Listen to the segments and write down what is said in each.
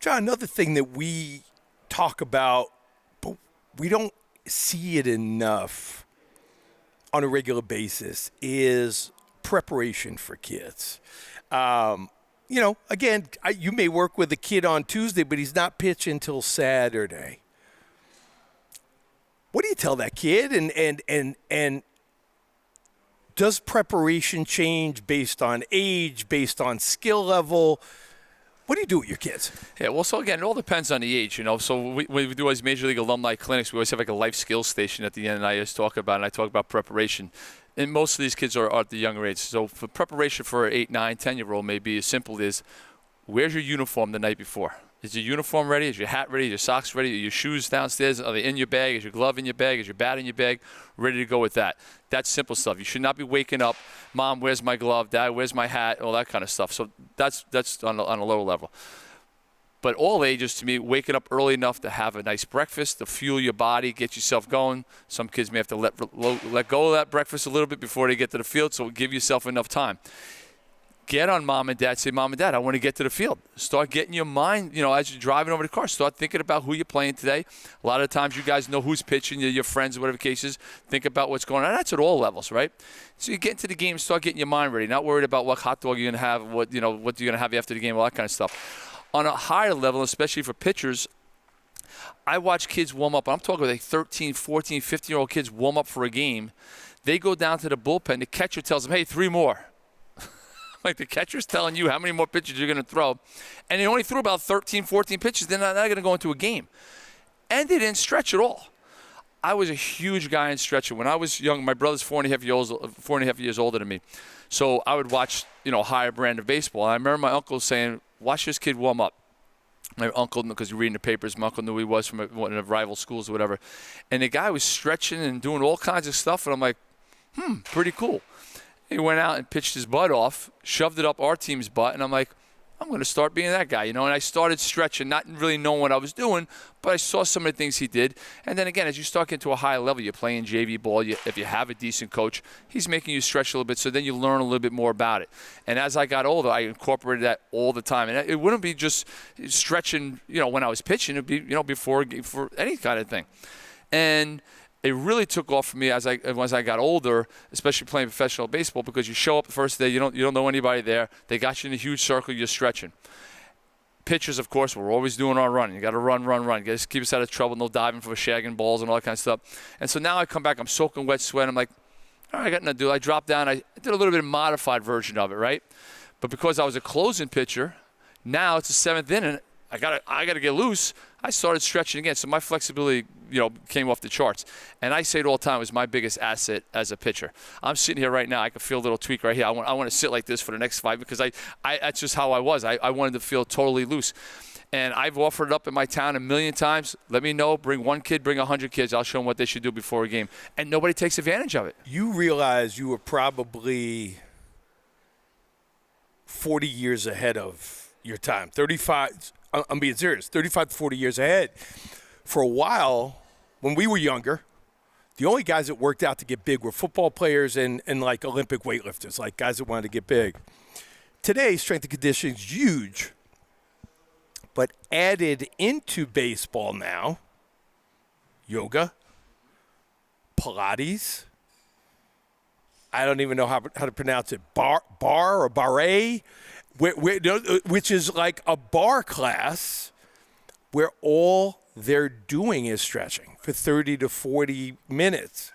John, another thing that we talk about, but we don't see it enough on a regular basis, is preparation for kids. Again, you may work with a kid on Tuesday, but he's not pitching until Saturday. What do you tell that kid? And does preparation change based on age, based on skill level? What do you do with your kids? Yeah, well, so again, it all depends on the age, So we do as Major League alumni clinics, we always have like a life skills station at the end, and I just talk about preparation. And most of these kids are at the younger age. So for preparation for an 8, 9, 10-year-old may be as simple as, where's your uniform the night before? Is your uniform ready? Is your hat ready? Is your socks ready? Are your shoes downstairs? Are they in your bag? Is your glove in your bag? Is your bat in your bag? Ready to go with that. That's simple stuff. You should not be waking up, Mom, where's my glove? Dad, where's my hat? All that kind of stuff. So that's on a lower level. But all ages, to me, waking up early enough to have a nice breakfast, to fuel your body, get yourself going. Some kids may have to let go of that breakfast a little bit before they get to the field, so give yourself enough time. Get on Mom and Dad. Say, Mom and Dad, I want to get to the field. Start getting your mind, as you're driving over the car, start thinking about who you're playing today. A lot of times you guys know who's pitching, your friends, whatever the case is. Think about what's going on. That's at all levels, right? So you get into the game, start getting your mind ready. Not worried about what hot dog you're going to have, what you're going to have after the game, all that kind of stuff. On a higher level, especially for pitchers, I watch kids warm up. I'm talking like 13, 14, 15-year-old kids warm up for a game. They go down to the bullpen. The catcher tells them, hey, 3 more. Like the catcher's telling you how many more pitches you're going to throw. And they only threw about 13, 14 pitches. They're not going to go into a game. And they didn't stretch at all. I was a huge guy in stretching. When I was young, my brother's 4.5 years older than me. So I would watch, a higher brand of baseball. And I remember my uncle saying, watch this kid warm up. My uncle, because you're reading the papers, my uncle knew who he was from one of the rival schools or whatever. And the guy was stretching and doing all kinds of stuff. And I'm like, pretty cool. He went out and pitched his butt off, shoved it up our team's butt, and I'm like, I'm going to start being that guy, And I started stretching, not really knowing what I was doing, but I saw some of the things he did. And then again, as you start getting to a higher level, you're playing JV ball. If you have a decent coach, he's making you stretch a little bit, so then you learn a little bit more about it. And as I got older, I incorporated that all the time. And it wouldn't be just stretching, when I was pitching. It'd be, before for any kind of thing. And it really took off for me as I got older, especially playing professional baseball, because you show up the first day, you don't know anybody there. They got you in a huge circle, you're stretching. Pitchers, of course, we're always doing our running. You got to run. Just keep us out of trouble, no diving for shagging balls and all that kind of stuff. And so now I come back, I'm soaking wet sweat. I'm like, all right, I got nothing to do. I dropped down. I did a little bit of modified version of it, right? But because I was a closing pitcher, now it's the 7th inning. I gotta get loose. I started stretching again, so my flexibility, came off the charts. And I say it all the time, it was my biggest asset as a pitcher. I'm sitting here right now. I can feel a little tweak right here. I want to sit like this for the next 5 because that's just how I was. I wanted to feel totally loose. And I've offered it up in my town a million times. Let me know. Bring 1 kid, bring 100 kids. I'll show them what they should do before a game. And nobody takes advantage of it. You realize you were probably 40 years ahead of your time. 35. I'm being serious. 35 to 40 years ahead. For a while, when we were younger, the only guys that worked out to get big were football players and like Olympic weightlifters, like guys that wanted to get big. Today, strength and conditioning is huge. But added into baseball now, yoga, Pilates, I don't even know how to pronounce it, bar or barre, which is like a bar class where all they're doing is stretching for 30 to 40 minutes.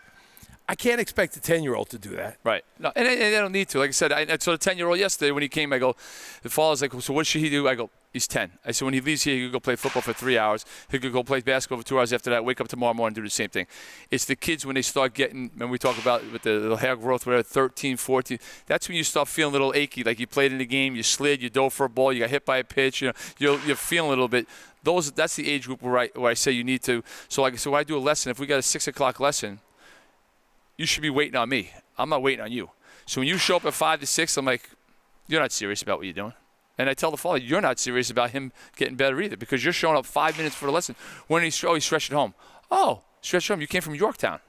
I can't expect a 10-year-old to do that. Right. No, and they don't need to. Like I said, I saw the 10-year-old yesterday when he came. I go, the father's like, so what should he do? I go, he's 10. I said, when he leaves here, he could go play football for 3 hours. He could go play basketball for 2 hours after that, wake up tomorrow morning and do the same thing. It's the kids when they start getting, when we talk about with the little hair growth, whatever, 13, 14, that's when you start feeling a little achy. Like you played in the game, you slid, you dove for a ball, you got hit by a pitch, you're feeling a little bit. That's the age group where I say you need to. So when I do a lesson, if we got a 6 o'clock lesson, you should be waiting on me. I'm not waiting on you. So when you show up at 5 to 6, I'm like, you're not serious about what you're doing. And I tell the father, you're not serious about him getting better either because you're showing up 5 minutes for the lesson. When he stretched at home. Oh, stretched at home. You came from Yorktown.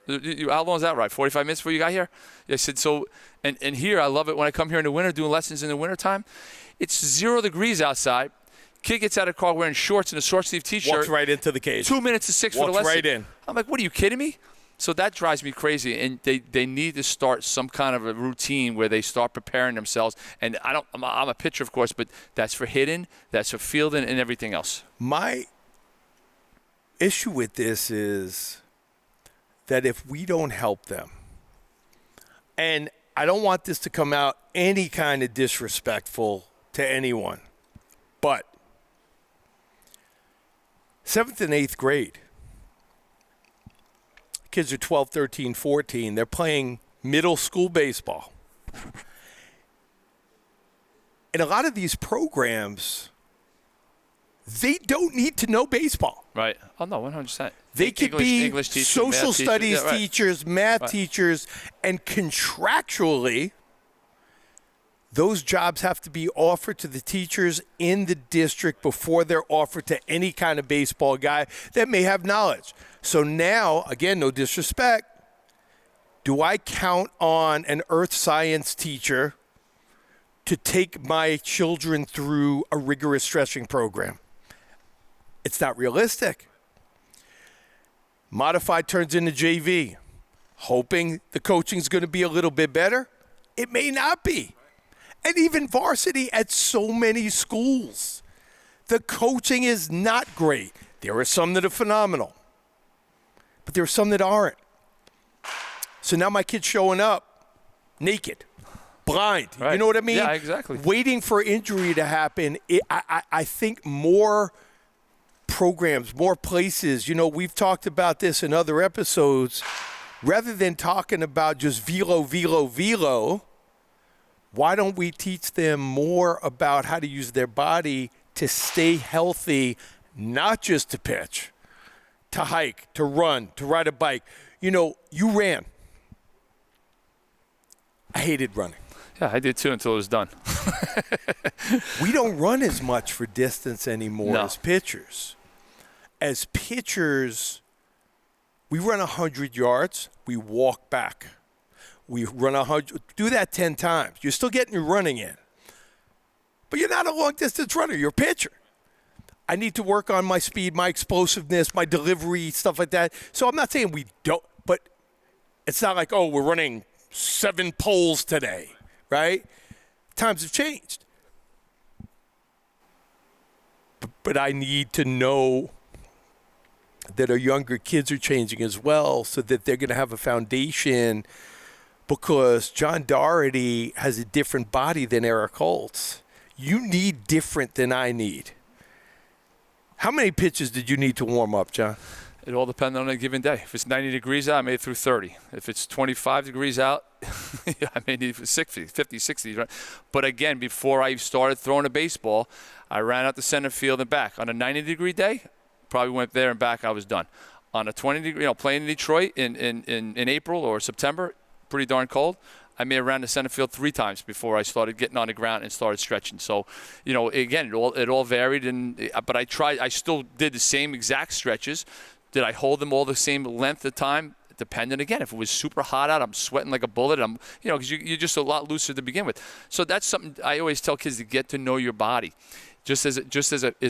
How long is that ride? 45 minutes before you got here? I said, so, and here I love it when I come here in the winter doing lessons in the wintertime. It's 0 degrees outside. Kid gets out of the car wearing shorts and a short sleeve T-shirt. Walks right into the cage. 2 minutes to 6 for the lesson. Walks right in. I'm like, what are you kidding me? So that drives me crazy, and they need to start some kind of a routine where they start preparing themselves. And I'm a pitcher, of course, but that's for hitting, that's for fielding, and everything else. My issue with this is that if we don't help them, and I don't want this to come out any kind of disrespectful to anyone, but 7th and 8th grade, kids are 12, 13, 14. They're playing middle school baseball. And a lot of these programs, they don't need to know baseball. Right. Oh, no, 100%. They could be English teachers, social studies teachers, math Right. teachers, and contractually, those jobs have to be offered to the teachers in the district before they're offered to any kind of baseball guy that may have knowledge. So now, again, no disrespect, do I count on an earth science teacher to take my children through a rigorous stretching program? It's not realistic. Modified turns into JV, hoping the coaching is going to be a little bit better. It may not be. And even varsity at so many schools, the coaching is not great. There are some that are phenomenal, but there are some that aren't. So now my kid's showing up naked, blind. Right. You know what I mean? Yeah, exactly. Waiting for injury to happen. I think more programs, more places, we've talked about this in other episodes, rather than talking about just velo, why don't we teach them more about how to use their body to stay healthy, not just to pitch, to hike, to run, to ride a bike. You ran. I hated running. Yeah, I did too until it was done. We don't run as much for distance anymore as pitchers. As pitchers, we run 100 yards, we walk back. We run 100, do that 10 times. You're still getting your running in. But you're not a long-distance runner. You're a pitcher. I need to work on my speed, my explosiveness, my delivery, stuff like that. So I'm not saying we don't, but it's not like, we're running 7 poles today, right? Times have changed. But I need to know that our younger kids are changing as well so that they're going to have a foundation, because John Doherty has a different body than Eric Holtz. You need different than I need. How many pitches did you need to warm up, John? It all depends on a given day. If it's 90 degrees out, I made it through 30. If it's 25 degrees out, I may need 60, 50, 60. Right? But again, before I started throwing a baseball, I ran out to center field and back. On a 90-degree day, probably went there and back, I was done. On a 20-degree, playing in Detroit in April or September, pretty darn cold, I may have ran the center field 3 times before I started getting on the ground and started stretching. So, again, it all varied, but I still did the same exact stretches. Did I hold them all the same length of time? Depending, again, if it was super hot out, I'm sweating like a bullet. Because you're just a lot looser to begin with. So that's something I always tell kids, to get to know your body. Just as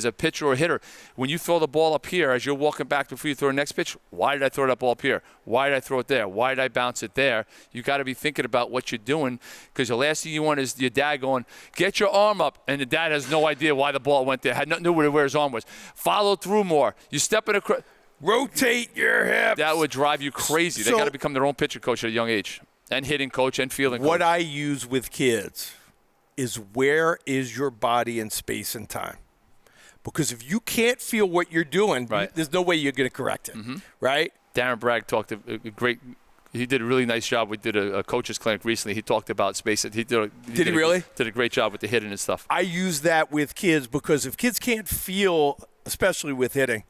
a pitcher or a hitter, when you throw the ball up here, as you're walking back before you throw the next pitch, why did I throw that ball up here? Why did I throw it there? Why did I bounce it there? You got to be thinking about what you're doing, because the last thing you want is your dad going, get your arm up, and the dad has no idea why the ball went there, had nothing to do with where his arm was. Follow through more. You step in rotate your hips. That would drive you crazy. They got to become their own pitcher coach at a young age, and hitting coach and fielding coach. What I use with kids is, where is your body in space and time? Because if you can't feel what you're doing, right, there's no way you're going to correct it, right? Darren Bragg talked a great. He did a really nice job. We did a coach's clinic recently. He talked about space. Did he really? Did a great job with the hitting and stuff. I use that with kids, because if kids can't feel, especially with hitting,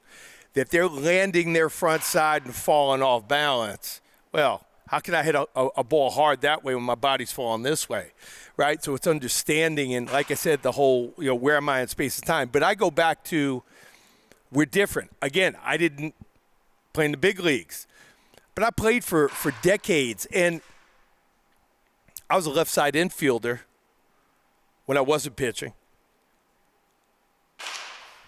that they're landing their front side and falling off balance, well, how can I hit a ball hard that way when my body's falling this way, right? So it's understanding, and like I said, the whole, where am I in space and time? But I go back to, we're different. Again, I didn't play in the big leagues, but I played for decades, and I was a left side infielder when I wasn't pitching.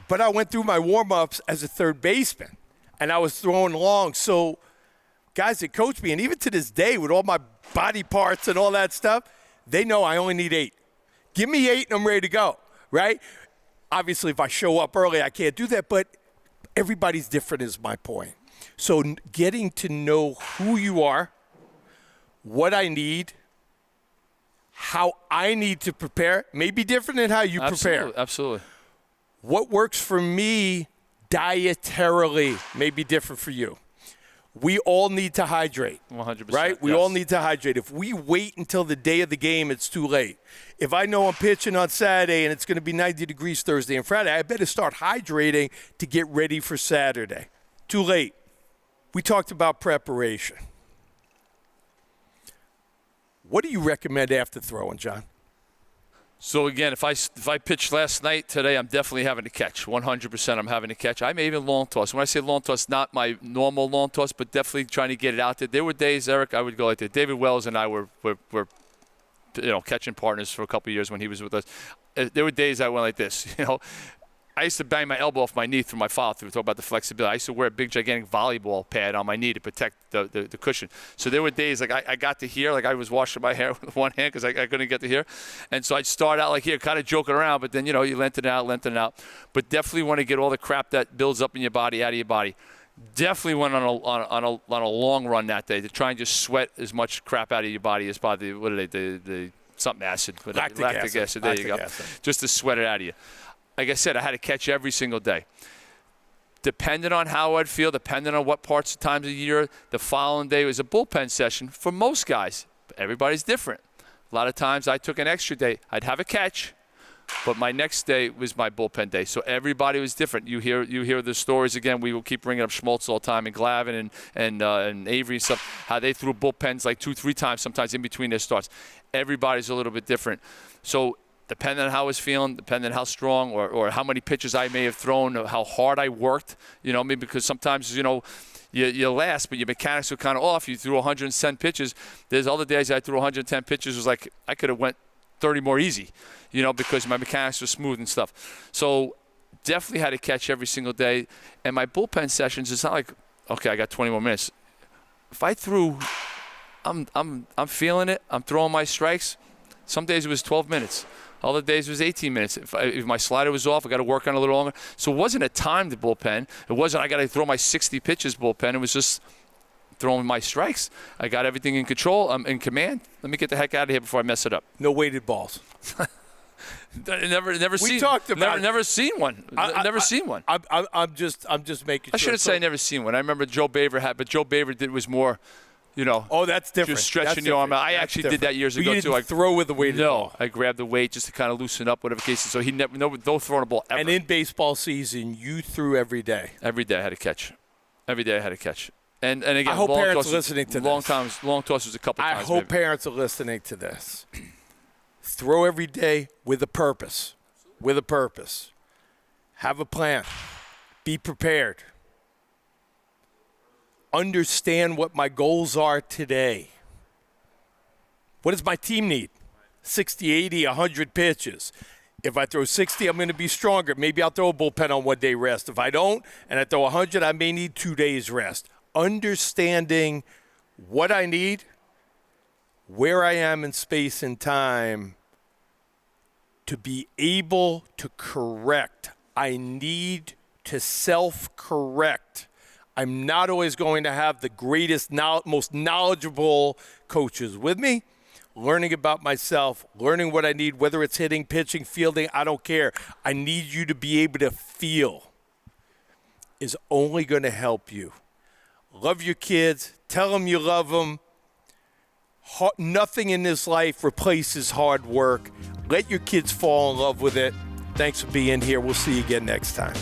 but I went through my warm-ups as a third baseman, and I was throwing long. So guys that coach me, and even to this day with all my body parts and all that stuff, they know I only need 8. Give me 8 and I'm ready to go, right? Obviously, if I show up early, I can't do that, but everybody's different is my point. So getting to know who you are, what I need, how I need to prepare may be different than how you prepare. Absolutely. What works for me dietarily may be different for you. We all need to hydrate. 100%. Right? We all need to hydrate. If we wait until the day of the game, it's too late. If I know I'm pitching on Saturday and it's going to be 90 degrees Thursday and Friday, I better start hydrating to get ready for Saturday. Too late. We talked about preparation. What do you recommend after throwing, John? So again, if I pitched last night, today I'm definitely having to catch. 100% I'm having to catch. I may even long toss. When I say long toss, not my normal long toss, but definitely trying to get it out there. There were days, Eric, I would go like that. David Wells and I were catching partners for a couple of years when he was with us. There were days I went like this, I used to bang my elbow off my knee through my follow-through. Talk about the flexibility. I used to wear a big, gigantic volleyball pad on my knee to protect the cushion. So there were days like I got to here, like I was washing my hair with one hand because I couldn't get to here. And so I'd start out like here, kind of joking around, but then, you lengthen it out. But definitely want to get all the crap that builds up in your body out of your body. Definitely went on a long run that day to try and just sweat as much crap out of your body as possible. What are they? The something acid. Lactic acid. There you go. Just to sweat it out of you. Like I said, I had to catch every single day. Depending on how I'd feel, depending on what parts of times of the year, the following day was a bullpen session for most guys. Everybody's different. A lot of times I took an extra day. I'd have a catch, but my next day was my bullpen day. So everybody was different. You hear the stories again. We will keep bringing up Schmaltz all the time, and Glavin and Avery and stuff, how they threw bullpens like 2-3 times sometimes in between their starts. Everybody's a little bit different. So depending on how I was feeling, depending on how strong or how many pitches I may have thrown, or how hard I worked, maybe because sometimes, you last, but your mechanics were kind of off. You threw 110 pitches. There's other days I threw 110 pitches. It was like I could have went 30 more easy, because my mechanics were smooth and stuff. So definitely had to catch every single day. And my bullpen sessions, it's not like, okay, I got 20 more minutes. If I threw, I'm feeling it. I'm throwing my strikes. Some days it was 12 minutes. Other days it was 18 minutes. If my slider was off, I got to work on it a little longer. So it wasn't a timed bullpen. It wasn't I got to throw my 60 pitches bullpen. It was just throwing my strikes. I got everything in control. I'm in command. Let me get the heck out of here before I mess it up. No weighted balls. Never seen. We talked about never seen one. Never seen one. I'm just making sure. I shouldn't say I never seen one. I remember Joe Baver had, but Joe Baver did was more. Oh, that's different. Just stretching the arm out. I actually did that years ago, you didn't too. throw with the weighted ball. No, I grabbed the weight just to kind of loosen up, whatever case. So he never, no throwing a ball ever. And in baseball season, you threw every day. Every day I had to catch. Every day I had to catch. And again, I hope parents are listening to this. Long toss was a couple times. I hope parents are listening to this. Throw every day with a purpose. With a purpose. Have a plan. Be prepared. Understand what my goals are today. What does my team need? 60, 80, 100 pitches. If I throw 60, I'm going to be stronger. Maybe I'll throw a bullpen on 1 day rest. If I don't, and I throw 100, I may need 2 days rest. Understanding what I need, where I am in space and time to be able to correct. I need to self-correct. I'm not always going to have the greatest, most knowledgeable coaches with me. Learning about myself, learning what I need, whether it's hitting, pitching, fielding, I don't care. I need you to be able to feel is only going to help you. Love your kids. Tell them you love them. Nothing in this life replaces hard work. Let your kids fall in love with it. Thanks for being here. We'll see you again next time.